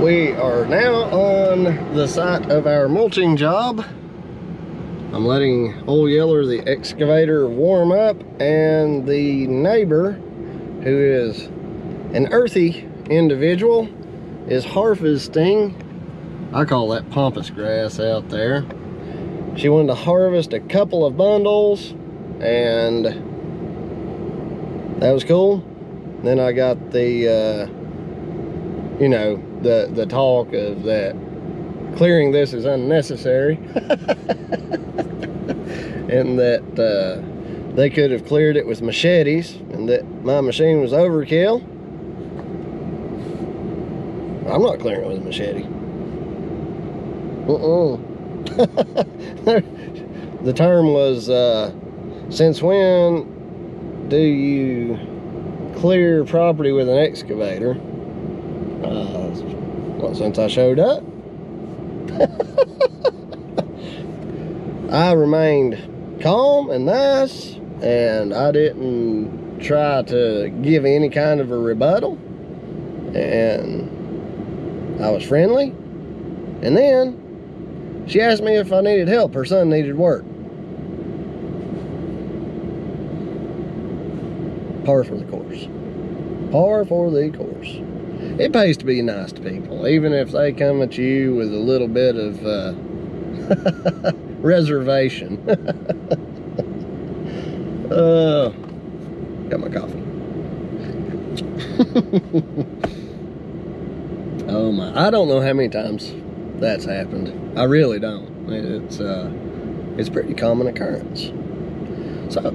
We are now on the site of our mulching job. I'm letting Old Yeller, the excavator, warm up, and the neighbor, who is an earthy individual, is harvesting. I call that pampas grass out there. She wanted to harvest a couple of bundles, and that was cool. Then I got the you know, the talk of that clearing this is unnecessary. And that they could have cleared it with machetes, and that my machine was overkill. I'm not clearing it with a machete. The term was, since when do you clear property with an excavator? Well, since I showed up. I remained calm and nice, and I didn't try to give any kind of a rebuttal, and I was friendly. And then she asked me if I needed help. Her son needed work. Par for the course. Par for the course. It pays to be nice to people, even if they come at you with a little bit of reservation. Got my coffee. Oh my, I don't know how many times that's happened. I really don't. It's a pretty common occurrence. So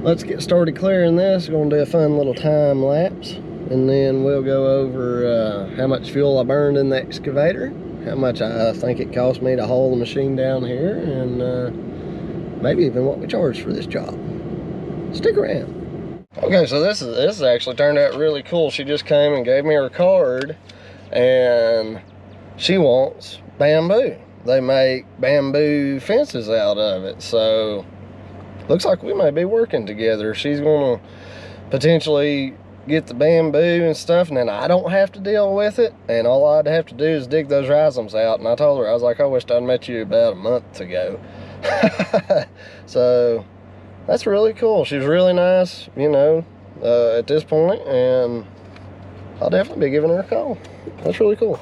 let's get started clearing this. We're gonna do a fun little time lapse, and then we'll go over how much fuel I burned in the excavator, how much I think it cost me to haul the machine down here, and maybe even what we charged for this job. Stick around. Okay, so this actually turned out really cool. She just came and gave me her card, and she wants bamboo. They make bamboo fences out of it, so looks like we may be working together. She's gonna potentially get the bamboo and stuff, and then I don't have to deal with it, and all I'd have to do is dig those rhizomes out. And I told her, I was like, I wished I'd met you about a month ago. So that's really cool. She's really nice, you know, at this point, and I'll definitely be giving her a call. That's really cool.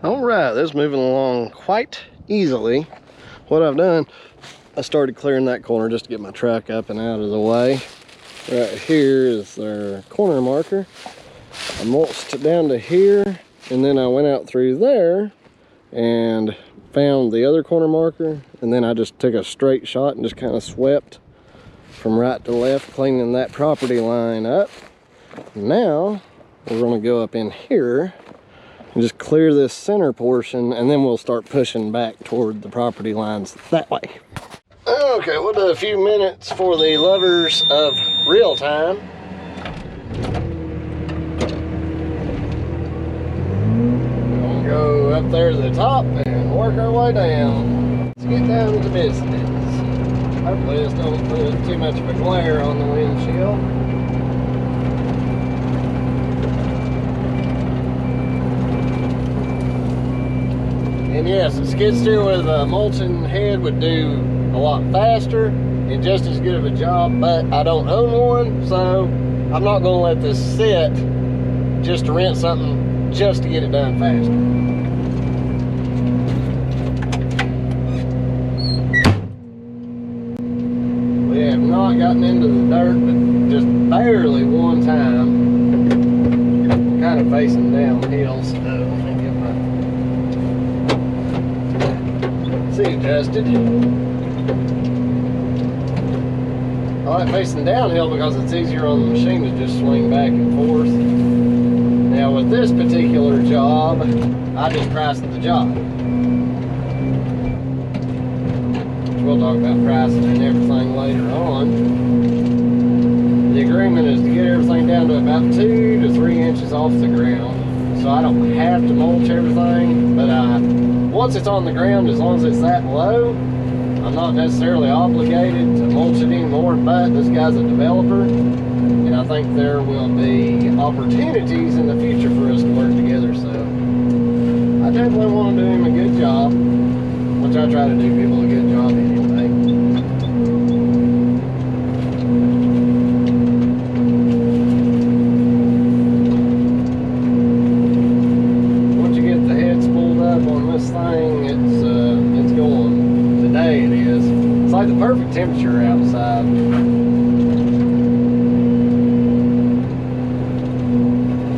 All right, this is moving along quite easily. What I've done, I started clearing that corner just to get my truck up and out of the way. Right here is their corner marker. I mulched it down to here, and then I went out through there and found the other corner marker, and then I just took a straight shot and just kind of swept from right to left, cleaning that property line up. Now we're going to go up in here and just clear this center portion, and then we'll start pushing back toward the property lines that way. Okay, we'll do a few minutes for the lovers of real time. up there to the top and work our way down. Let's get down to business. Hopefully this don't put too much of a glare on the windshield. And yes, a skid steer with a mulching head would do a lot faster and just as good of a job, but I don't own one, so I'm not going to let this sit just to rent something just to get it done faster. We have not gotten into the dirt, but just barely one time. I'm kind of facing downhill, so let me get my seat adjusted. I like facing downhill because it's easier on the machine to just swing back and forth. Now with this particular job, I just priced the job. Which we'll talk about pricing and everything later on. The agreement is to get everything down to about 2 to 3 inches off the ground. So I don't have to mulch everything, but once it's on the ground, as long as it's that low, I'm not necessarily obligated to mulch it anymore, but this guy's a developer, and I think there will be opportunities in the future for us to work together, so I definitely want to do him a good job, which I try to do people a good job anyway. Once you get the head spooled up on this thing, it's going. Today it is. It's like the perfect temperature outside.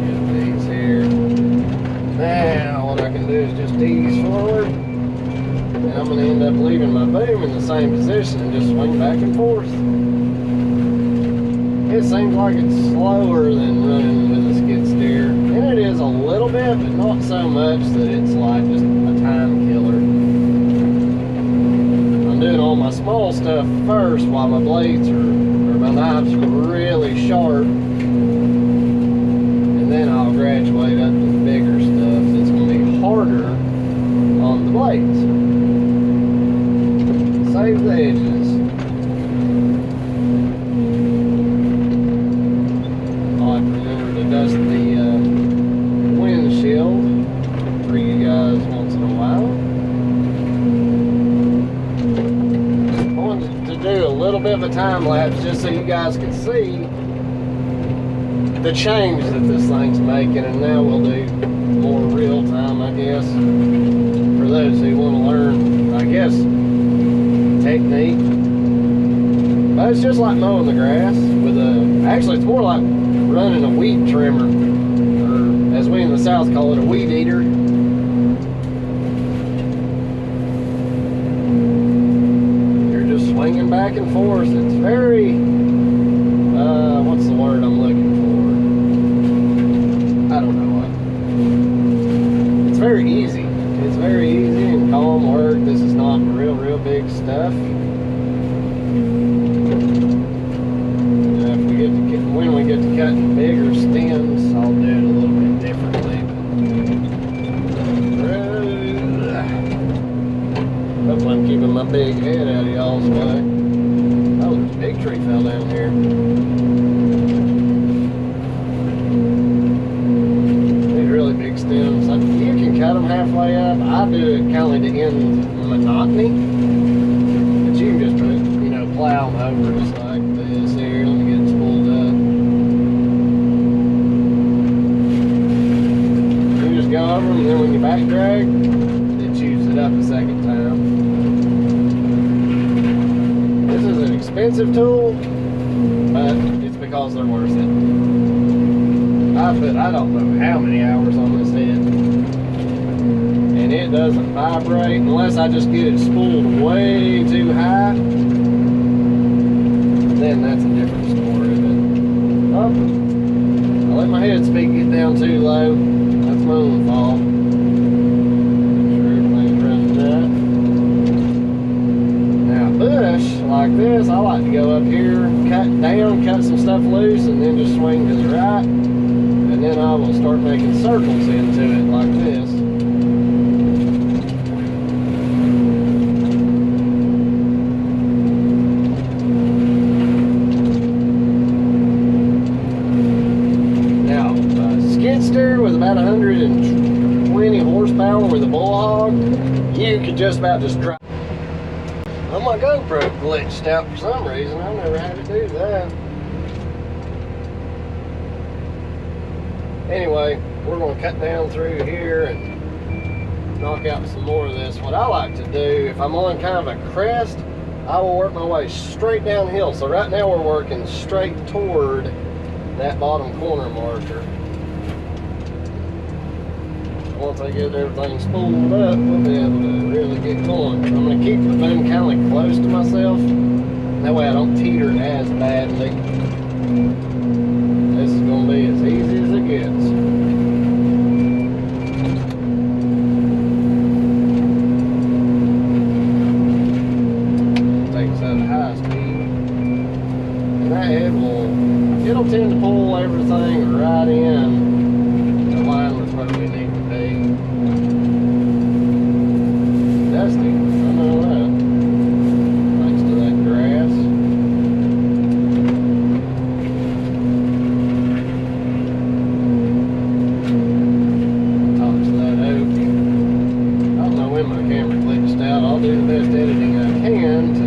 Get these here. Now what I can do is just ease forward, and I'm going to end up leaving my boom in the same position and just swing back and forth. It seems like it's slower than running with a skid steer, and it is a little bit, but not so much that it's like just a time killer. Doing all my small stuff first while my blades or my knives are really sharp, and then I'll graduate up to the bigger stuff that's going to be harder on the blades. Save the edges. I'll have to remember to dust the windshield for you guys once in a while. Do a little bit of a time lapse just so you guys can see the change that this thing's making, and now we'll do more real time, I guess, for those who want to learn, I guess, technique. But it's just like mowing the grass with actually it's more like running a weed trimmer, or as we in the South call it, a weed eater. Swinging back and forth. It's very, what's the word I'm looking for? I don't know what. It's very easy. It's very easy and calm work. This is not real big stuff. When we get to cutting bigger stems, I'll do it a little bit differently. Hopefully I'm keeping my big head out of y'all's way. Oh, there's a big tree fell down here. These really big stems. You can cut them halfway up. I do it kind of to end monotony. But you can just, plow them over just like this here. Let me get it spooled up. You just go over them, and then when you back drag, it chews it up a second time. This is an expensive tool, but it's because they're worth it. I put, I don't know how many hours on this head, and it doesn't vibrate unless I just get it spooled way too high. Then that's a different story. But I let my head speed get down too low. That's my own fault. Make sure everything's running up. Now bush like this, I like to go up here, cut down, cut some stuff loose, and then just swing to the right. And then I will start making circles into it like this. got 120 horsepower with a bullhog, you could just about just drive. Well, my GoPro glitched out for some reason. I've never had to do that. Anyway, we're going to cut down through here and knock out some more of this. What I like to do, if I'm on kind of a crest, I will work my way straight downhill. So right now we're working straight toward that bottom corner marker. Once I get everything spooled up, we'll be able to really get going. I'm going to keep the boom kind of close to myself. That way I don't teeter as badly. This is going to be as easy as it gets. Takes us at a high speed. And that head it'll tend to pull everything right in to line with where we need to be. Dusty, I know that. Thanks to that grass. Tops of that oak. I don't know when my camera glitched out. I'll do the best editing I can to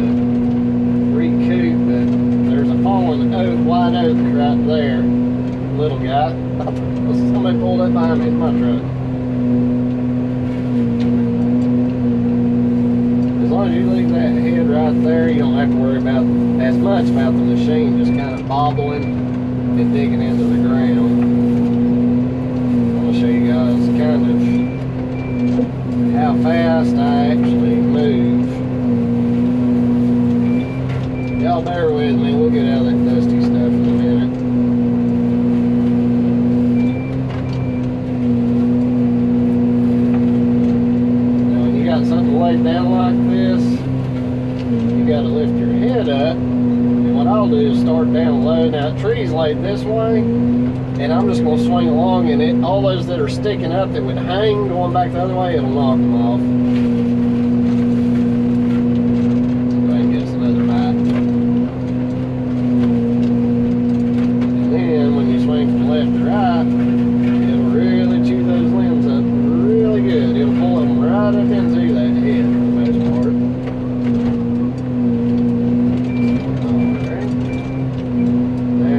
recoup, but there's a fallen oak, white oak right there. Little guy. Somebody pulled up behind me. It's my truck. As long as you leave that head right there, you don't have to worry about as much about the machine just kind of bobbling and digging into the ground. I'm going to show you guys kind of how fast I actually move. Y'all bear with me. We'll get out of that dusty stuff in a minute. Something laid down like this, you got to lift your head up, and what I'll do is start down low. Now the tree's laid this way, and I'm just going to swing along, and all those that are sticking up that would hang going back the other way, it'll knock them off. Go ahead and get us another bite. And then when you swing from left to right, it'll really chew those limbs up really good. It'll pull them right up into that head for the most part. Alright. Now,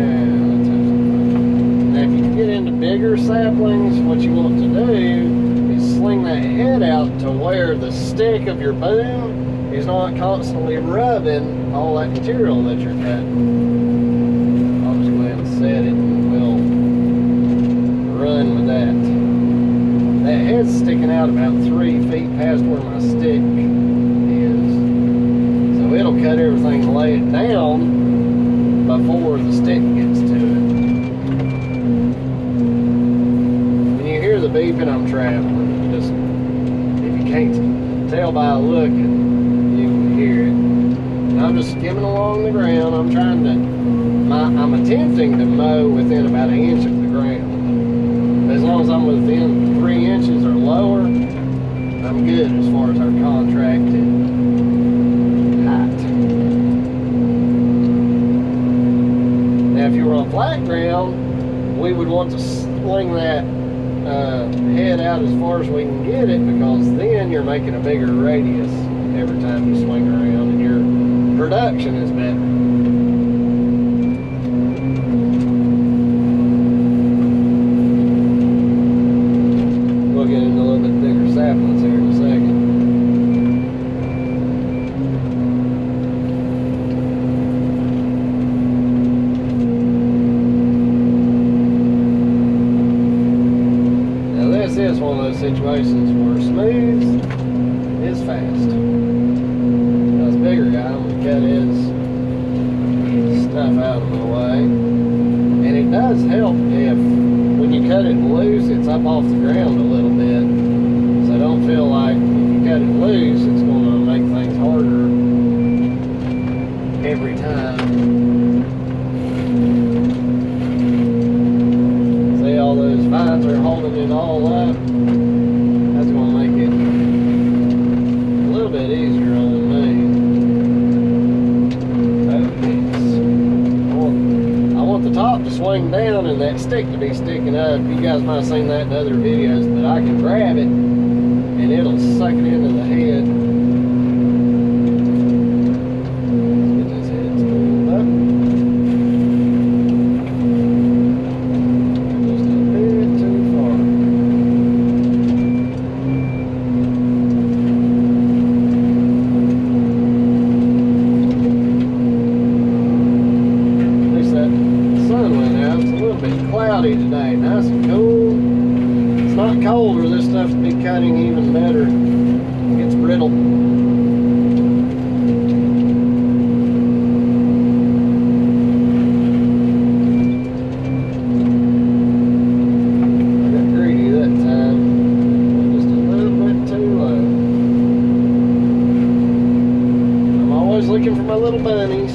let's have some fun. Now, if you get into bigger saplings, what you want to do is sling that head out to where the stick of your boom is not constantly rubbing all that material that you're cutting. I'll just go ahead and set it and we'll run with that. That head's sticking out about 3 feet past where my stick is. So it'll cut everything and lay it down before the stick gets to it. When you hear the beeping, I'm traveling. Just, if you can't tell by looking, you can hear it. And I'm just skimming along the ground. I'm trying to, I'm attempting to mow within about 1 inch of the ground. As long as I'm within 3 inches or lower, I'm good as far as our contracted height. Now if you were on flat ground, we would want to sling that head out as far as we can get it, because then you're making a bigger radius every time you swing around and your production is better. Saplings here in a second. Now this is one of those situations where smooth is fast. Now this bigger guy, I'm going to cut his stuff out of the way. And it does help if when you cut it loose, it's up off the ground a little bit. I don't feel like if you cut it loose, it's going to make things harder every time. See all those vines are holding it all up? That's going to make it a little bit easier on me. I want the top to swing down and that stick to be sticking up. You guys might have seen that in other videos, but I can grab it and it'll suck it into the head. Let's get this head spooled up. Just a bit too far. At least that sun went out. It's a little bit cloudy today. Nice and cool. It's not cold or this stuff to be cutting even better. It gets brittle. I got greedy that time. Just a little bit too low. I'm always looking for my little bunnies.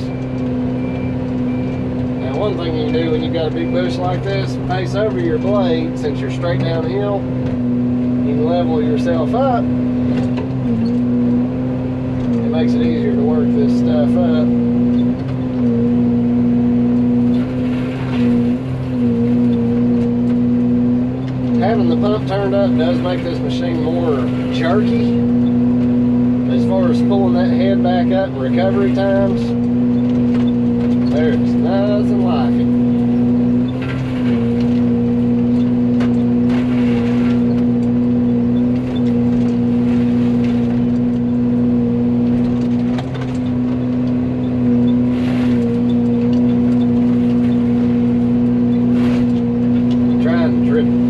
Now one thing you can do when you've got a big bush like this, face over your blade, since you're straight downhill, you can level yourself up. It makes it easier to work this stuff up. Having the pump turned up does make this machine more jerky. As far as pulling that head back up and recovery times, there's nothing like it.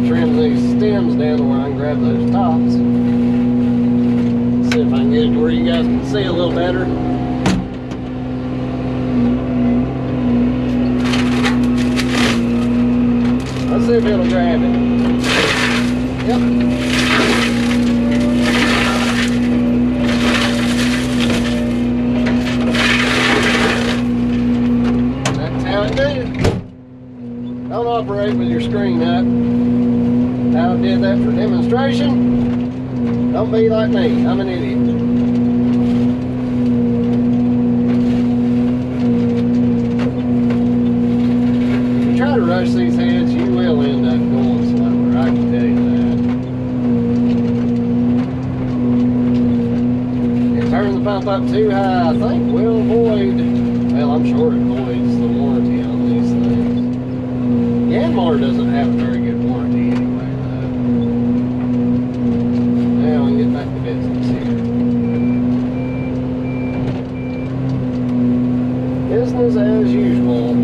Trim these stems down to where I can grab those tops. See if I can get it to where you guys can see a little better. Let's see if it'll grab it. Yep. That's how it do. Don't operate with your screen up. I did that for demonstration. Don't be like me. I'm an idiot. If you try to rush these heads, you will end up going slower. I can tell you that. And turning the pump up too high, I think will void. Well, I'm sure it voids the warranty on these things. Yanmar doesn't have a very good warranty anyway. Now we can get back to business here. Business as usual.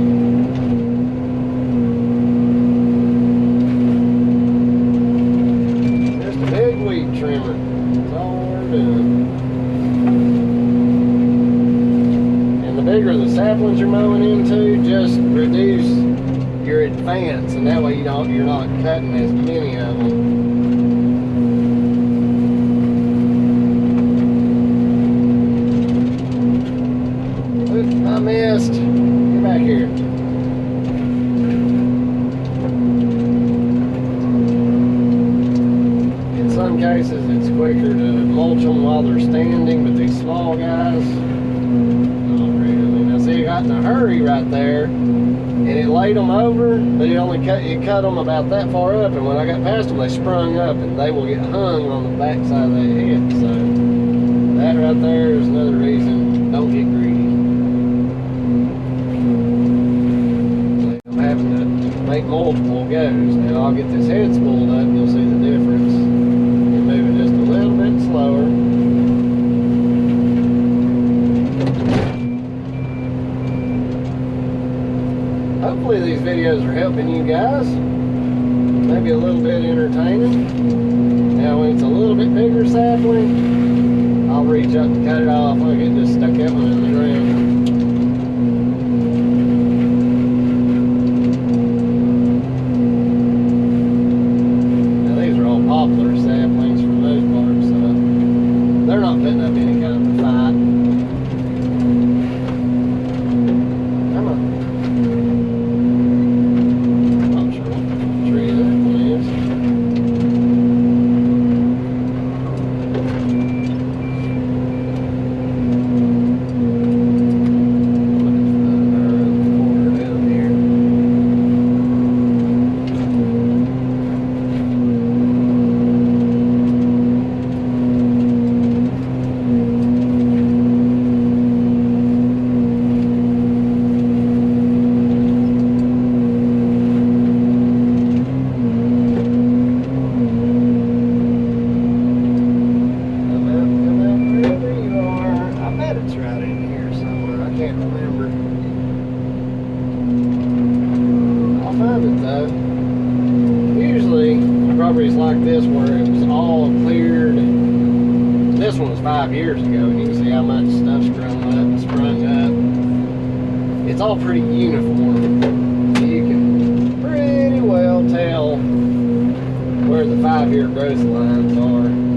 Just a big weed trimmer. That's all we're doing. And the bigger the saplings you're mowing into, just reduce your advance, and that way you're not cutting as many of them. I missed. Get back here. In some cases, it's quicker to mulch them while they're standing, but these small guys, not really. Now, see, I got in a hurry right there, and it laid them over, but it cut them about that far up, and when I got past them, they sprung up, and they will get hung on the back side of their head. So that right there is another reason, don't get greedy. Make multiple goes. Now I'll get this head spooled up and you'll see the difference. You're moving just a little bit slower. Hopefully these videos are helping you guys. Maybe a little bit entertaining. Now when it's a little bit bigger sapling, I'll reach up and cut it off. Look, it just stuck that one in the ground. Poplar saplings for the most part, so they're not putting up any kind of a fight. Come on. I'm not sure what tree that one is. properties like this where it was all cleared. This one was 5 years ago, and you can see how much stuff's grown up and sprung up. It's all pretty uniform. You can pretty well tell where the 5-year growth lines are.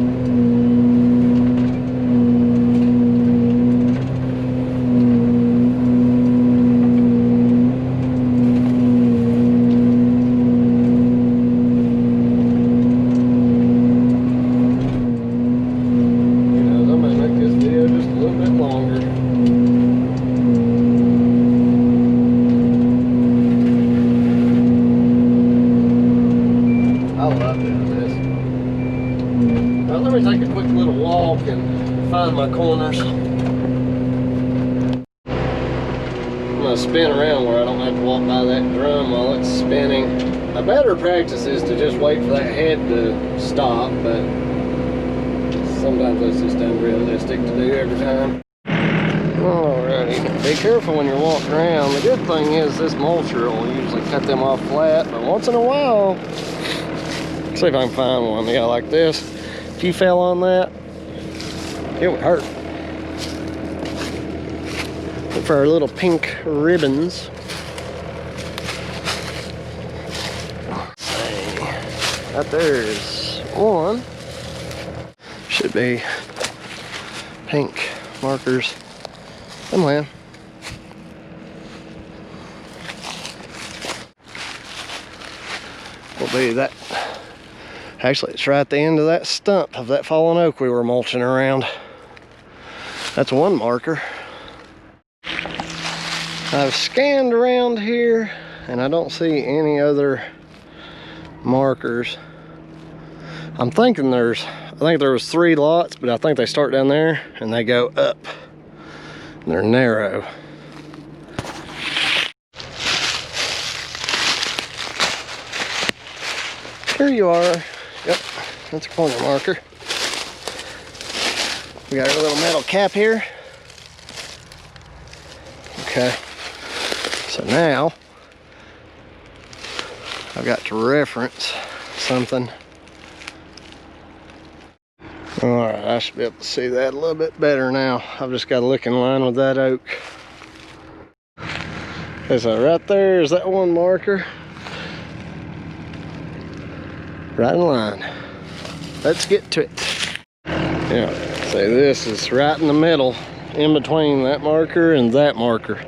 Let me take a quick little walk and find my corners. I'm going to spin around where I don't have to walk by that drum while it's spinning. A better practice is to just wait for that head to stop, but sometimes that's just unrealistic to do every time. Alrighty, be careful when you're walking around. The good thing is this mulcher will usually cut them off flat, but once in a while, see if I can find one. Yeah, like this. If you fell on that, it would hurt. Look for our little pink ribbons. Right there's one. Should be pink markers. Come on. Will be that. Actually, it's right at the end of that stump of that fallen oak we were mulching around. That's one marker. I've scanned around here and I don't see any other markers. I'm thinking I think there was 3 lots, but I think they start down there and they go up. They're narrow. Here you are. Yep, that's a corner marker. We got our little metal cap here. Okay, so now I've got to reference something. All right, I should be able to see that a little bit better now. I've just got to look in line with that oak. Okay, so right there is that one marker. Right in line. Let's get to it. Yeah, see, this is right in the middle, in between that marker and that marker.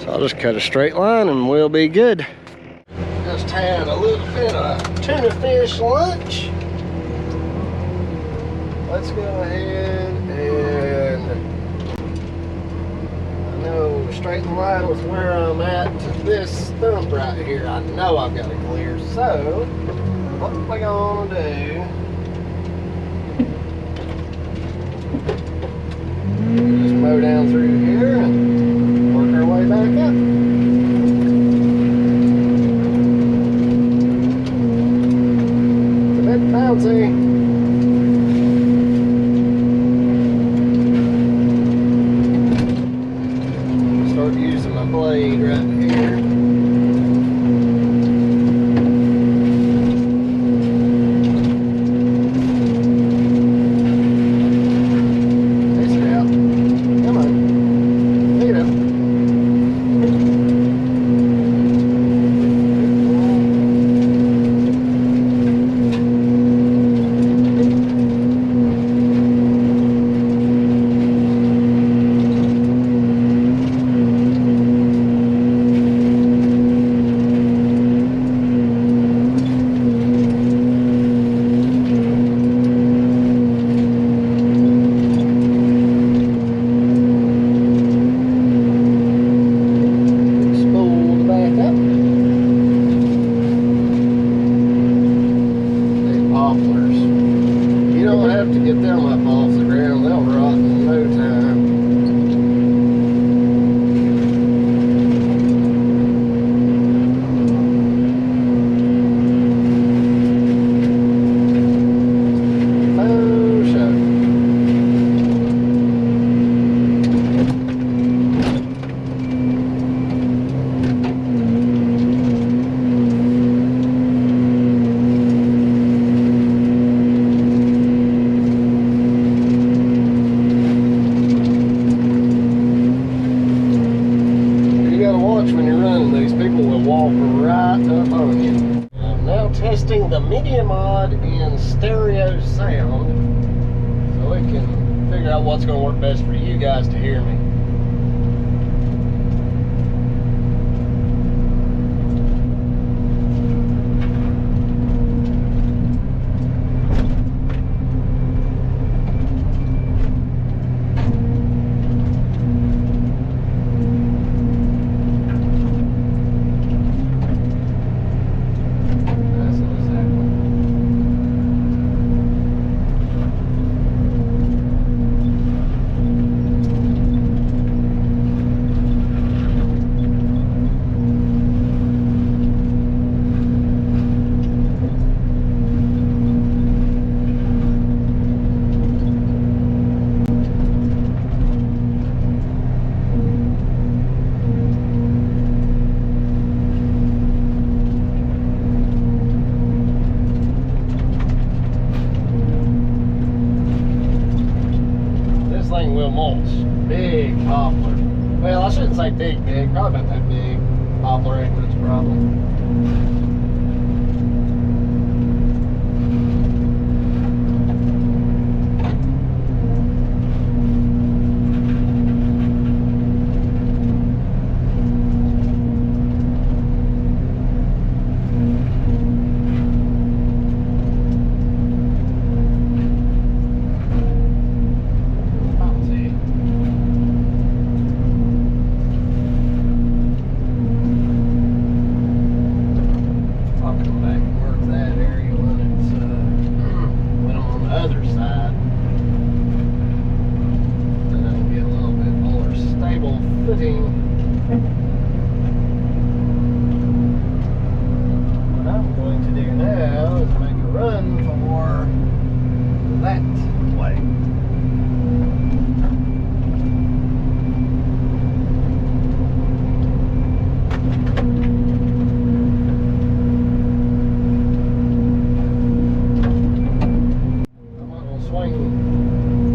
So I'll just cut a straight line and we'll be good. Just had a little bit of tuna fish lunch. Let's go ahead and, I know, straighten line with where I'm at to this stump right here. I know I've got it clear, so what we're gonna do, just mow down through here and work our way back up. It's a bit bouncy. Start using my blade right here. mod in stereo sound so we can figure out what's going to work best for you guys to hear me. Will mulch. Big poplar. Well, I shouldn't say big, probably about that big. Poplar ain't much problem. What I'm going to do now is make a run for that way. I'm not going to swing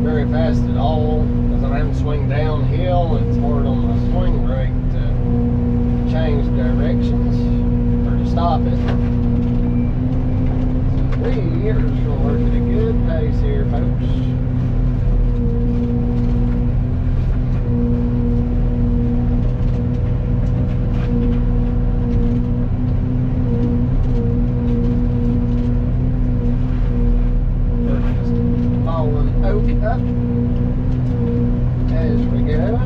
very fast at all because I'm having to swing downhill. It's hard on my swing brake to change directions or to stop it. So we are just going to work at a good pace here, folks. Oak up as we go.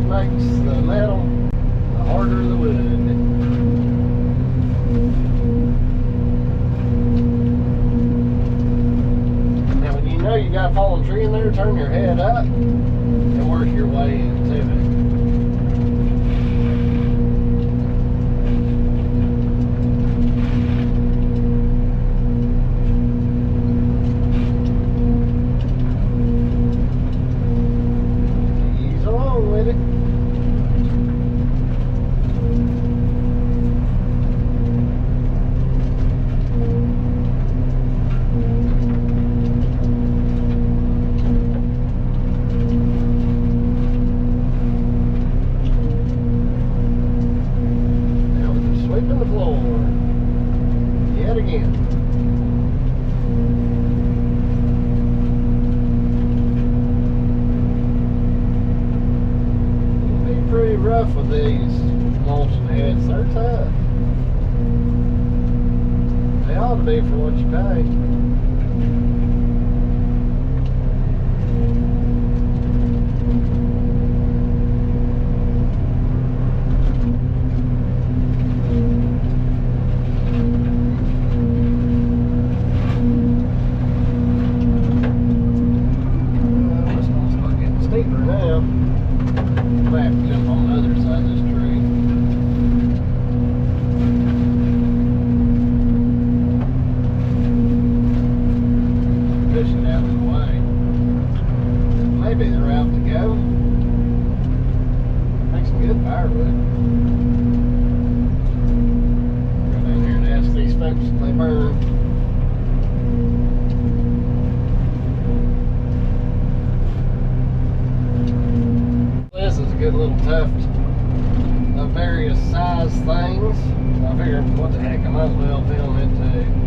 Makes the metal, the harder the wood. Now when you know you got a fallen tree in there, turn your head up and work your way into it. Ease along with it. the floor. Yet again. It'll be pretty rough with these mulching heads. They're tough. They ought to be for what you pay. Maybe the route to go. Make some good firewood. Go down here and ask these folks if they burn. This is a good little tuft of various size things. So I figured, what the heck, I might as well film it too.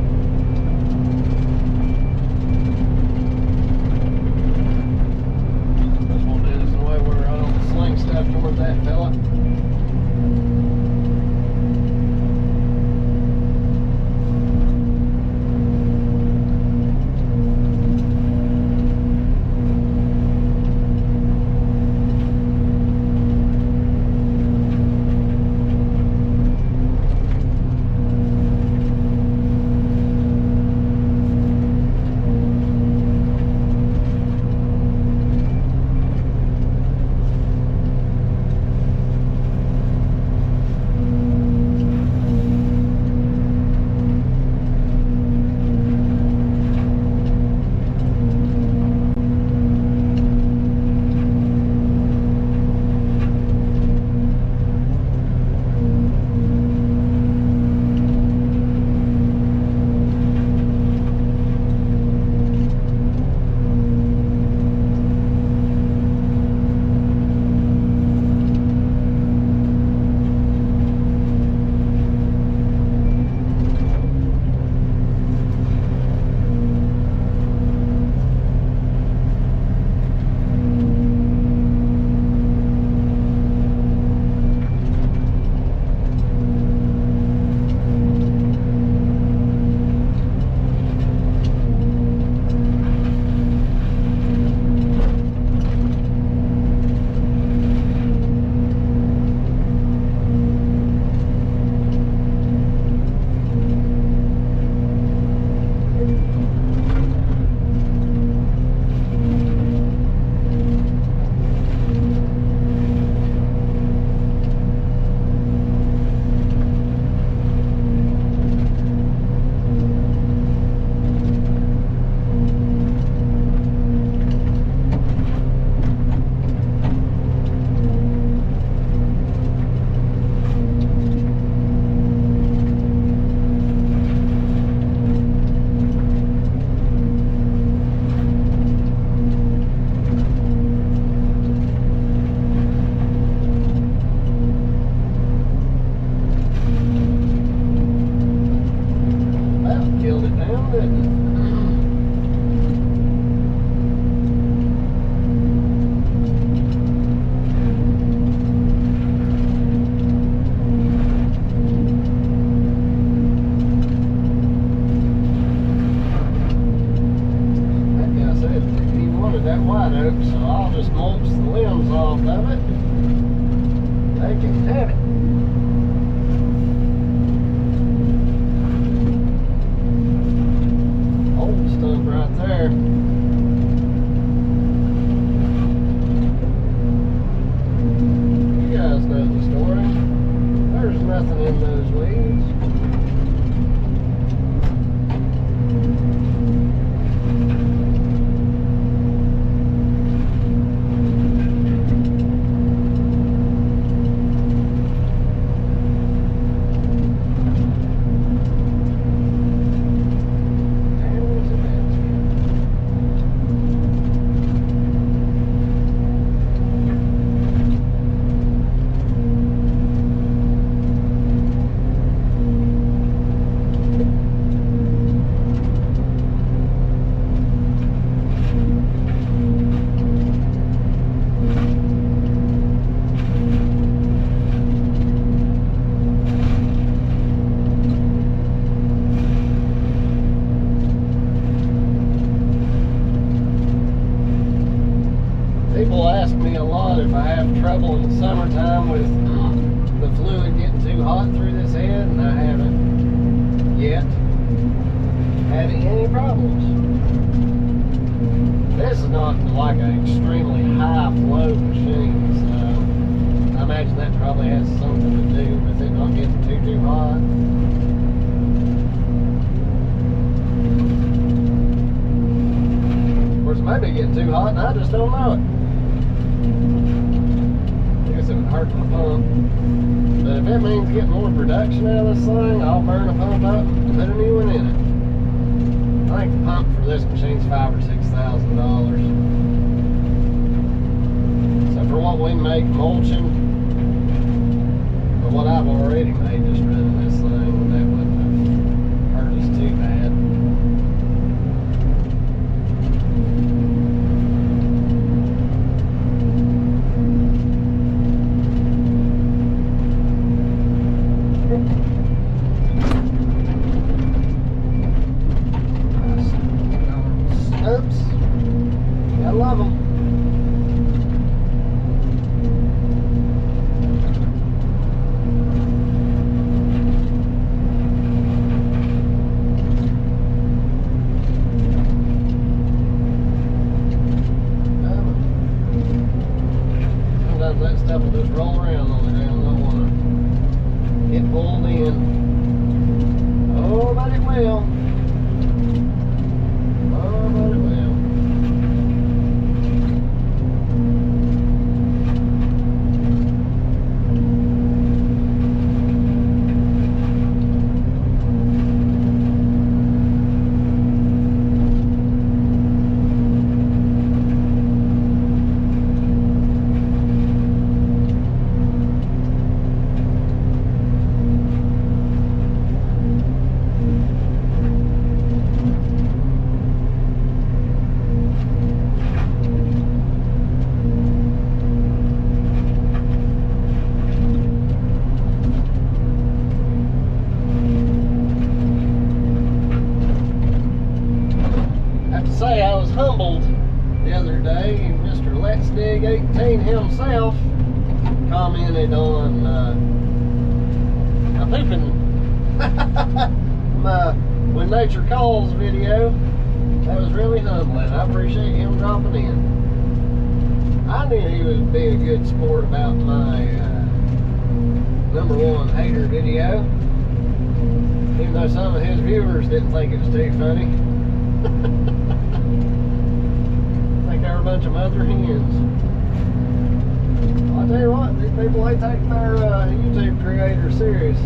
Stuff toward that fella. So I'll just mulch the limbs off of it. They can have it. Old stuff right there. You guys know the story. There's nothing in those weeds. have trouble in the summertime with the fluid getting too hot through this head, and I haven't yet had any problems. This is not like an extremely high flow machine, so I imagine that probably has something to do with it not getting too hot. Of course, it might be getting too hot and I just don't know it. I guess it would hurt my pump. But if it means getting more production out of this thing, I'll burn a pump up and put a new one in it. I think the pump for this machine's $5,000 or $6,000. So for what we make mulching, for what I've already made just running this thing, that wouldn't have hurt us too bad. Oops. I love them. Sometimes that stuff will just roll around on the ground. I don't want to get pulled in. Oh, but it will. Say I was humbled the other day. Mr. Let's Dig 18 himself commented on my pooping my When Nature Calls video. That was really humbling. I appreciate him dropping in. I knew he would be a good sport about my #1 hater video, even though some of his viewers didn't think it was too funny. They're a bunch of mother hens. I'll tell you what, these people, they take their YouTube creator serious.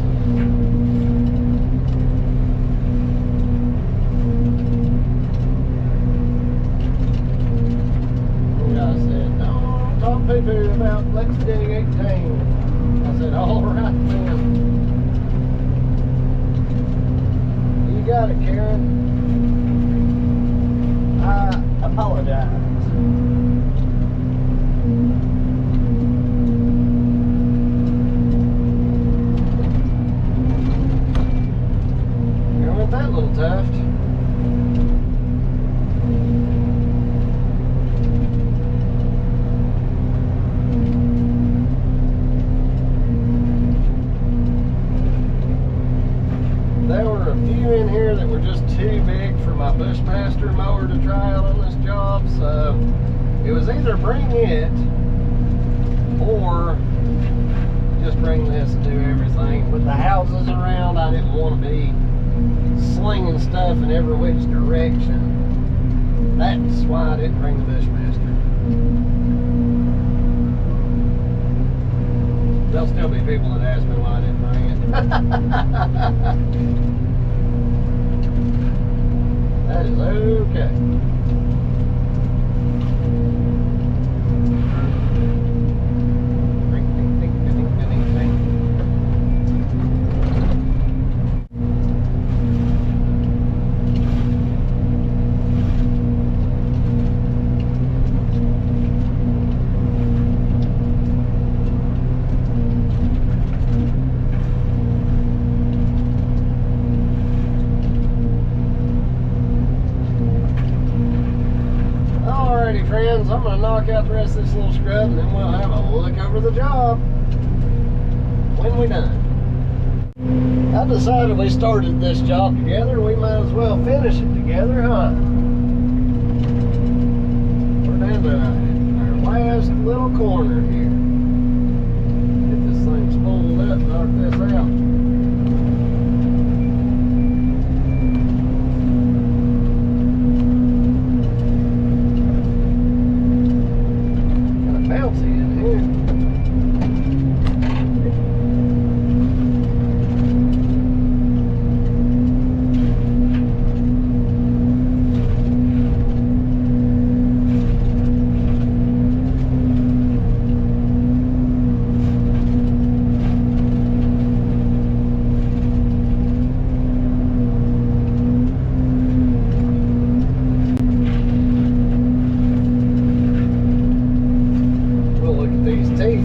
The guy said, don't talk poo-poo about Let's Dig 18. I said, all right then. You got it, Karen. I apologize. Here went that little tuft. There were a few in here that were just too big for my Bushmaster mower to try out on this job, so it was either bring it or just bring this and do everything. With the houses around, I didn't want to be slinging stuff in every which direction. That's why I didn't bring the Bushmaster. There'll still be people that ask me why I didn't bring it. That is okay. friends, I'm going to knock out the rest of this little scrub and then we'll have a look over the job when we're done. I decided we started this job together, we might as well finish it together, huh? We're down to our last little corner here. Get this thing spooled up, knock this out. Kind of bouncy in here.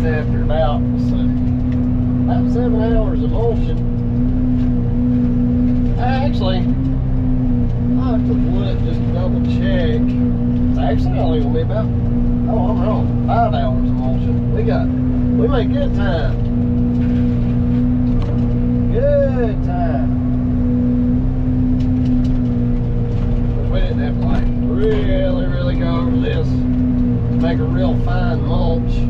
After about 7 hours of motion. Actually, I'll have to look just to double check. It's actually only gonna be about, oh, I'm wrong, 5 hours of motion. We made good time. Good time. We didn't have to like really go over this. Make a real fine mulch.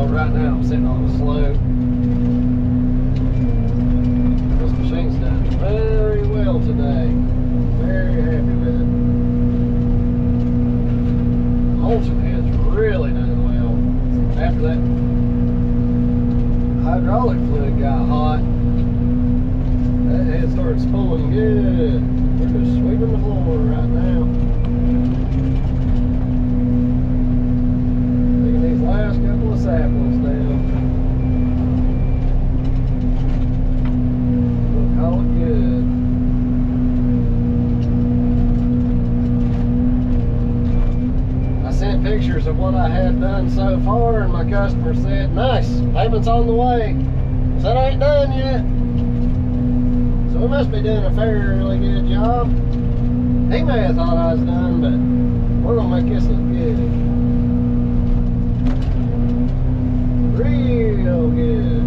Right now I'm sitting on the slope. This machine's done very well today. Very happy with it. Mulching has really done well. After that hydraulic fluid got hot, that head started spooling good. We're just sweeping the floor right now. Last couple of saplings down. We'll call it good. I sent pictures of what I had done so far, and my customer said, "Nice, payment's on the way." Said I ain't done yet. So we must be doing a fairly good job. He may have thought I was done, but we're gonna make this look good. Real good.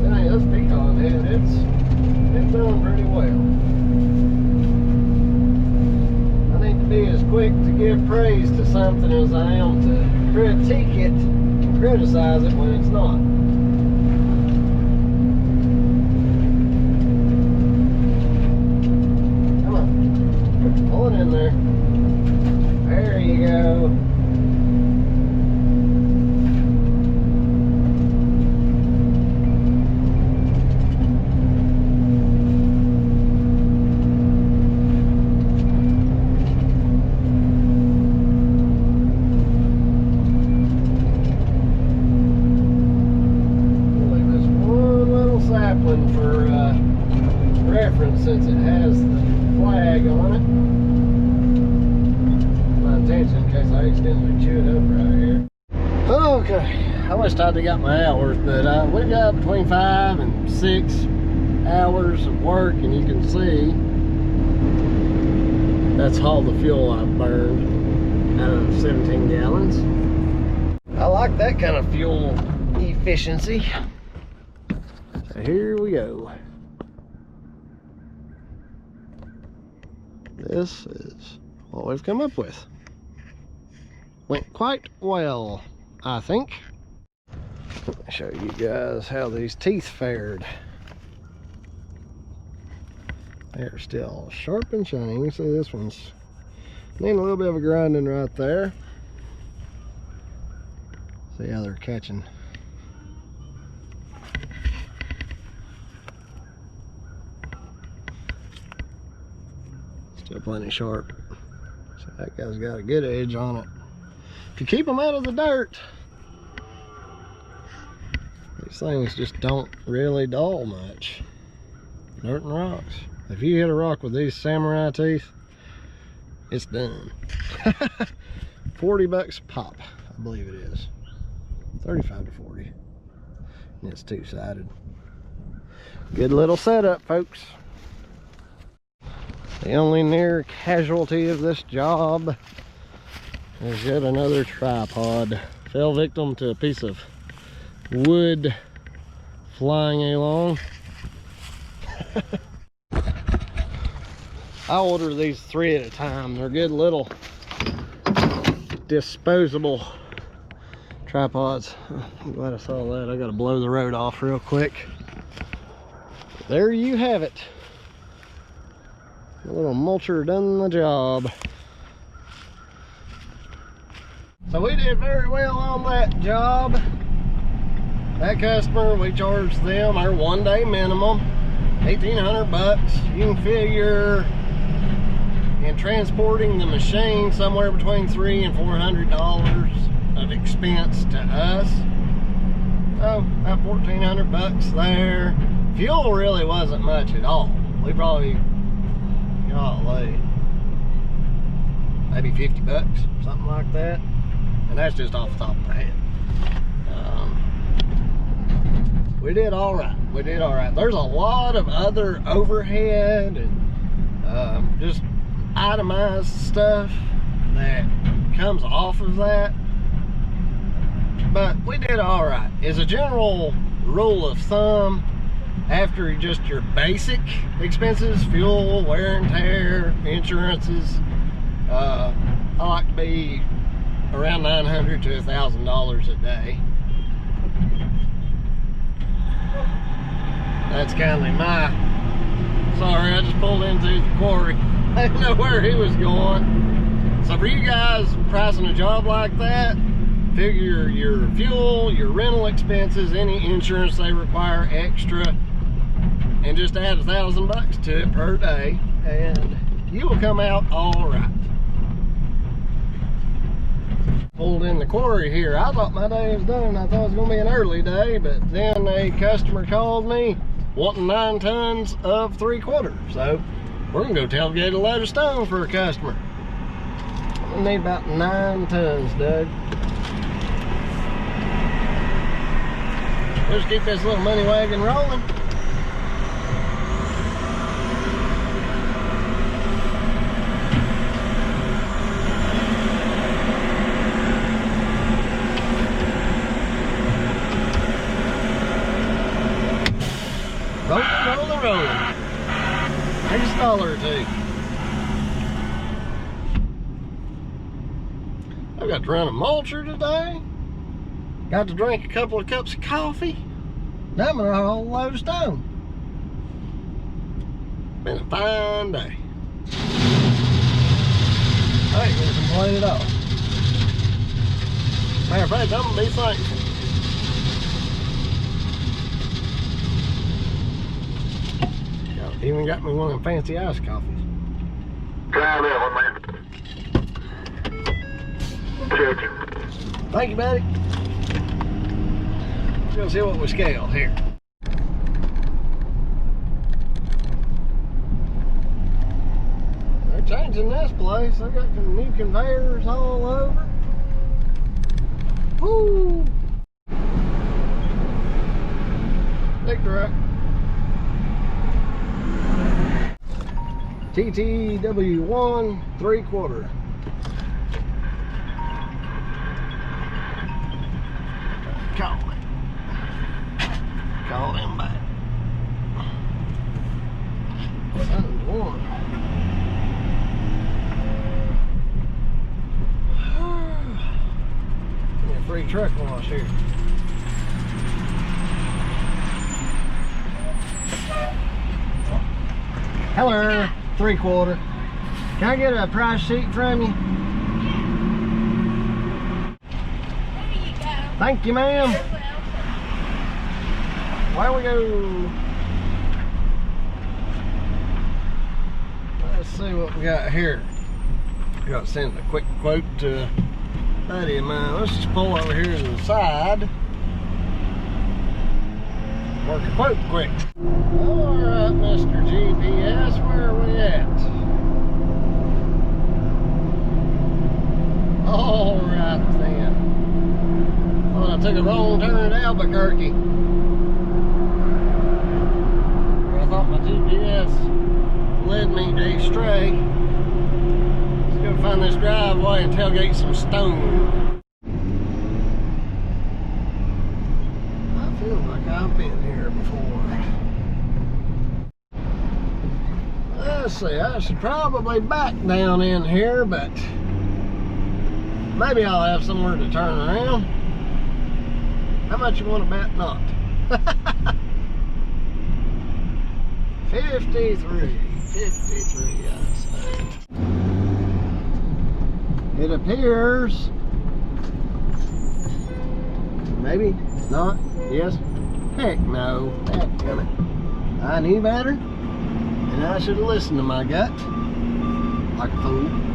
Dang, this pecan head, it's done pretty well. I need to be as quick to give praise to something as I am to critique it and criticize it when it's not. Come on, pull it in there. There you go. We'll leave this one little sapling for reference since it has the flag on it. In case I accidentally chew it up right here. Okay, I wished I'd have got my hours, but we got between 5 and 6 hours of work, and you can see that's all the fuel I've burned out of 17 gallons. I like that kind of fuel efficiency. So here we go. This is what we've come up with. Went quite well, I think. Let me show you guys how these teeth fared. They're still sharp and shiny. You can see this one's needing a little bit of a grinding right there. See how they're catching. Still plenty sharp. So that guy's got a good edge on it. If you keep them out of the dirt, these things just don't really dull much. Dirt and rocks. If you hit a rock with these samurai teeth, it's done. $40 a pop, I believe it is. 35 to 40. And it's two-sided. Good little setup, folks. The only near casualty of this job is yet another tripod. Fell victim to a piece of wood flying along. I order these 3 at a time. They're good little disposable tripods. I'm glad I saw that. I gotta blow the road off real quick. There you have it. A little mulcher done the job. So we did very well on that job. That customer, we charged them our 1-day minimum, $1,800. You can figure in transporting the machine somewhere between $300 and $400 of expense to us. So about $1,400 there. Fuel really wasn't much at all. We probably got like maybe $50, something like that. And that's just off the top of my head. We did all right. We did all right. There's a lot of other overhead and just itemized stuff that comes off of that. But we did all right. As a general rule of thumb, after just your basic expenses, fuel, wear and tear, insurances, I like to be around $900 to $1,000 a day. That's kind of my... Sorry, I just pulled into the quarry. I didn't know where he was going. So for you guys pricing a job like that, figure your fuel, your rental expenses, any insurance they require extra, and just add $1,000 to it per day, and you will come out all right. Pulled in the quarry here. I thought my day was done. I thought it was going to be an early day, but then a customer called me wanting 9 tons of 3/4. So we're going to go tailgate a load of stone for a customer. We need about 9 tons, Doug. We'll just keep this little money wagon rolling. Rolling. Maybe a dollar or two. I got to run a mulcher today. Got to drink a couple of cups of coffee. Dumping a whole load of stone. Been a fine day. I ain't gonna complain at all. Matter of fact, I'm gonna be thankful. Even got me one of them fancy iced coffees. Thank you, buddy. Let's go see what we scaled here. They're changing this place. They got some new conveyors all over. Woo! Big truck. TTW1 3/4. Call him back. Something's warm. Give me a free truck wash here. Hello. 3/4. Can I get a price sheet from you? There you go. Thank you, ma'am. Where we go? Let's see what we got here. I got to send a quick quote to a buddy of mine. Let's just pull over here to the side. Work a quote quick. Alright, Mr. GPS, where are we at? took a wrong turn at Albuquerque. I thought my GPS led me astray. Let's go find this driveway and tailgate some stone. I feel like I've been here before. Let's see, I should probably back down in here, but maybe I'll have somewhere to turn around. How much you want to bet not? 53, I say. It appears, maybe, not, yes, heck no, dadgummit. I knew better, and I should have listened to my gut, like a fool.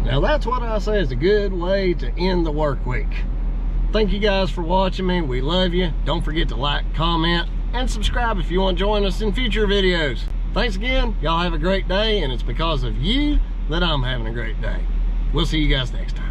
Now that's what I say is a good way to end the work week. Thank you guys for watching me. We love you. Don't forget to like, comment, and subscribe if you want to join us in future videos. Thanks again. Y'all have a great day, and it's because of you that I'm having a great day. We'll see you guys next time.